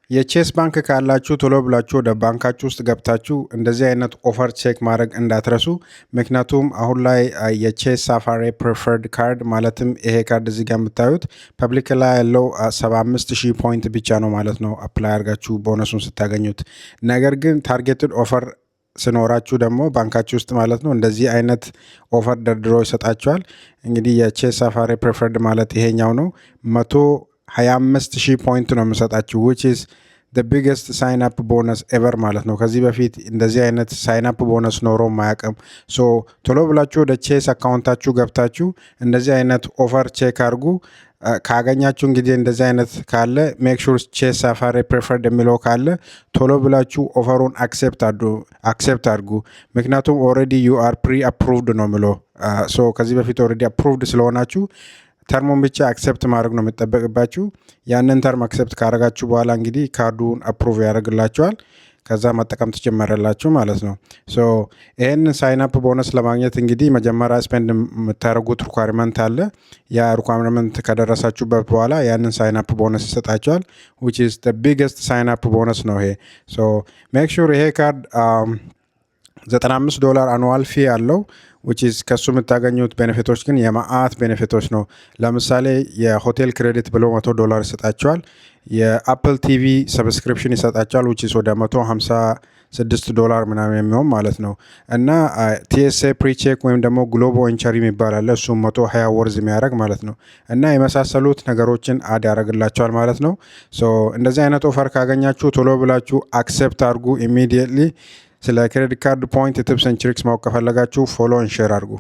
የቼስ ባንክ ካላችሁ ቶሎ ብላችሁ ወደ ባንካችሁ ውስጥ ገብታችሁ እንደዚህ አይነት ኦፈር ቼክ ማድረግ እንዳትረሱ። ምክንያቱም አሁን ላይ የቼስ ሳፋሪ ፕሪፈርድ ካርድ ማለትም ይሄ ካርድ እዚህ ጋር የምታዩት ፐብሊክ ላይ ያለው 75000 ፖይንት ብቻ ነው ማለት ነው አፕላይ አድርጋችሁ ቦነሱን ስታገኙት። ነገር ግን ታርጌትድ ኦፈር ስኖራችሁ ደግሞ ባንካችሁ ውስጥ ማለት ነው እንደዚህ አይነት ኦፈር ደርድሮ ይሰጣችኋል። እንግዲህ የቼስ ሳፋሪ ፕሪፈርድ ማለት ይሄኛው ነው 125,000 ፖይንት ነው የምሰጣችሁ which is the biggest sign up bonus ever ማለት ነው። ከዚህ በፊት እንደዚህ አይነት ሳይን አፕ ቦነስ ኖሮ ማያውቅም። ሶ ቶሎ ብላችሁ ወደ ቼስ አካውንታችሁ ገብታችሁ እንደዚህ አይነት ኦፈር ቼክ አድርጉ። ካገኛችሁ እንግዲህ እንደዚህ አይነት ካለ ሜክ ሹር ቼስ ሳፋሪ ፕሪፈርድ የሚለው ካለ ቶሎ ብላችሁ ኦፈሩን አክሴፕት አድርጉ። ምክንያቱም ኦልሬዲ ዩ አር ፕሪ አፕሩቭድ ነው የሚለው። ሶ ከዚህ በፊት ኦልሬዲ አፕሩቭድ ስለሆናችሁ ተርሙን ብቻ አክሴፕት ማድረግ ነው የሚጠበቅባችሁ። ያንን ተርም አክሴፕት ካደረጋችሁ በኋላ እንግዲህ ካርዱን አፕሩቭ ያደርግላችኋል። ከዛ መጠቀም ትጀመራላችሁ ማለት ነው። ሶ ይህንን ሳይን አፕ ቦነስ ለማግኘት እንግዲህ መጀመሪያ ስፔንድ የምታደርጉት ሪኳርመንት አለ። ያ ሪኳርመንት ከደረሳችሁበት በኋላ ያንን ሳይን አፕ ቦነስ ይሰጣችኋል which is the biggest ሳይን አፕ ቦነስ ነው ይሄ። ሶ ሜክ ሹር ይሄ ካርድ $95 አኑዋል ፊ አለው which is ከሱ የምታገኙት ቤኔፊቶች ግን የማአት ቤኔፊቶች ነው። ለምሳሌ የሆቴል ክሬዲት ብሎ $100 ይሰጣቸዋል። የአፕል ቲቪ ሰብስክሪፕሽን ይሰጣቸዋል which is ወደ $156 ምናምን የሚሆን ማለት ነው። እና ቲኤስኤ ፕሪቼክ ወይም ደግሞ ግሎቦ ኢንቸሪ የሚባል አለ እሱም 120 ወርዝ የሚያደርግ ማለት ነው። እና የመሳሰሉት ነገሮችን አድ ያደርግላቸዋል ማለት ነው። ሶ እንደዚህ አይነት ኦፈር ካገኛችሁ ቶሎ ብላችሁ አክሴፕት አድርጉ ኢሚዲየትሊ። ስለ ክሬዲት ካርድ ፖይንት ቲፕስ ኤንድ ትሪክስ ማወቅ ከፈለጋችሁ ፎሎ ሼር አድርጉ።